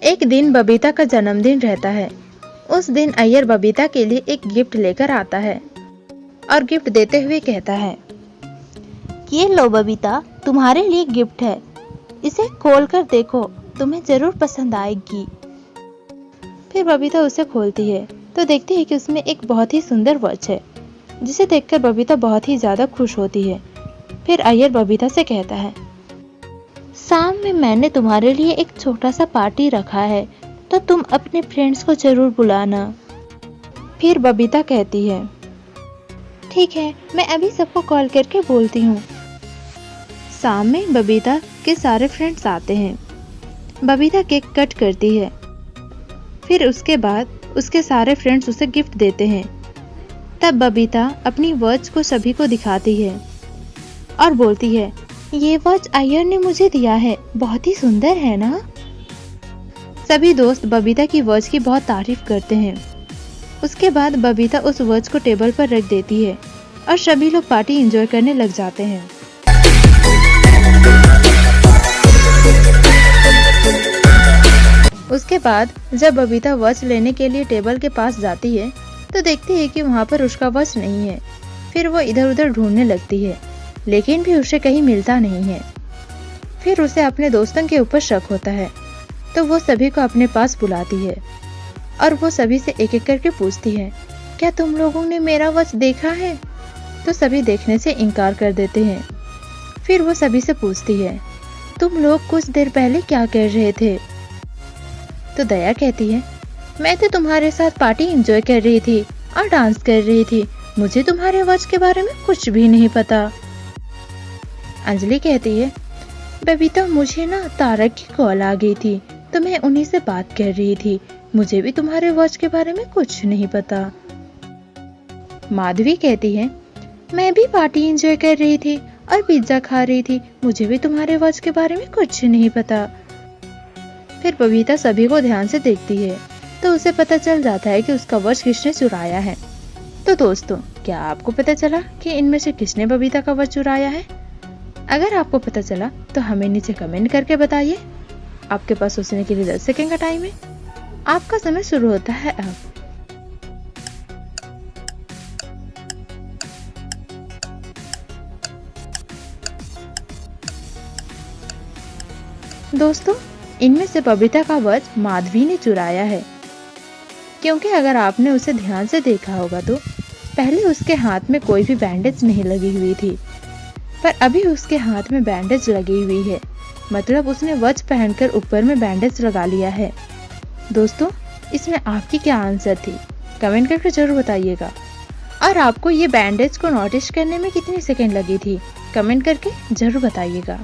एक दिन बबीता का जन्मदिन रहता है। उस दिन अय्यर बबीता के लिए एक गिफ्ट लेकर आता है और गिफ्ट देते हुए कहता है, ये लो बबीता, तुम्हारे लिए गिफ्ट है। इसे खोल कर देखो, तुम्हें जरूर पसंद आएगी। फिर बबीता उसे खोलती है तो देखती है कि उसमें एक बहुत ही सुंदर वॉच है, जिसे देखकर बबीता बहुत ही ज्यादा खुश होती है। फिर अय्यर बबीता से कहता है, शाम में मैंने तुम्हारे लिए एक छोटा सा पार्टी रखा है, तो तुम अपने फ्रेंड्स को जरूर बुलाना। फिर बबीता कहती है, ठीक है, मैं अभी सबको कॉल करके बोलती हूँ। शाम में बबीता के सारे फ्रेंड्स आते हैं। बबीता केक कट करती है। फिर उसके बाद उसके सारे फ्रेंड्स उसे गिफ्ट देते हैं। तब बबीता अपनी वॉच को सभी को दिखाती है और बोलती है, ये वॉच अय्यर ने मुझे दिया है, बहुत ही सुंदर है ना। सभी दोस्त बबीता की वॉच की बहुत तारीफ करते हैं। उसके बाद बबीता उस वॉच को टेबल पर रख देती है और सभी लोग पार्टी एंजॉय करने लग जाते हैं। उसके बाद जब बबीता वॉच लेने के लिए टेबल के पास जाती है तो देखती है कि वहाँ पर उसका वॉच नहीं है। फिर वो इधर उधर ढूंढने लगती है, लेकिन भी उसे कहीं मिलता नहीं है। फिर उसे अपने दोस्तों के ऊपर शक होता है, तो वो सभी को अपने पास बुलाती है और वो सभी से एक एक करके पूछती है, क्या तुम लोगों ने मेरा वॉच देखा है? तो सभी देखने से इनकार कर देते हैं। फिर वो सभी से पूछती है, तुम लोग कुछ देर पहले क्या कर रहे थे? तो दया कहती है, मैं तो तुम्हारे साथ पार्टी एंजॉय कर रही थी और डांस कर रही थी, मुझे तुम्हारे वॉच के बारे में कुछ भी नहीं पता। अंजलि कहती है, बबीता, मुझे ना तारक की कॉल आ गई थी तो मैं उन्हीं से बात कर रही थी, मुझे भी तुम्हारे वॉच के बारे में कुछ नहीं पता। माधवी कहती है, मैं भी पार्टी एंजॉय कर रही थी और पिज्जा खा रही थी, मुझे भी तुम्हारे वॉच के बारे में कुछ नहीं पता। फिर बबीता सभी को ध्यान से देखती है तो उसे पता चल जाता है कि उसका वॉच किसने चुराया है। तो दोस्तों, क्या आपको पता चला कि इनमें से किसने बबीता का वॉच चुराया है? अगर आपको पता चला तो हमें नीचे कमेंट करके बताइए। आपके पास सोचने के लिए 10 सेकंड का टाइम है। आपका समय शुरू होता है अब। दोस्तों, इनमें से बबीता का वॉच माधवी ने चुराया है, क्योंकि अगर आपने उसे ध्यान से देखा होगा तो पहले उसके हाथ में कोई भी बैंडेज नहीं लगी हुई थी, पर अभी उसके हाथ में बैंडेज लगी हुई है, मतलब उसने वॉच पहनकर ऊपर में बैंडेज लगा लिया है। दोस्तों, इसमें आपकी क्या आंसर थी? कमेंट करके जरूर बताइएगा। और आपको ये बैंडेज को नोटिस करने में कितनी सेकंड लगी थी? कमेंट करके जरूर बताइएगा।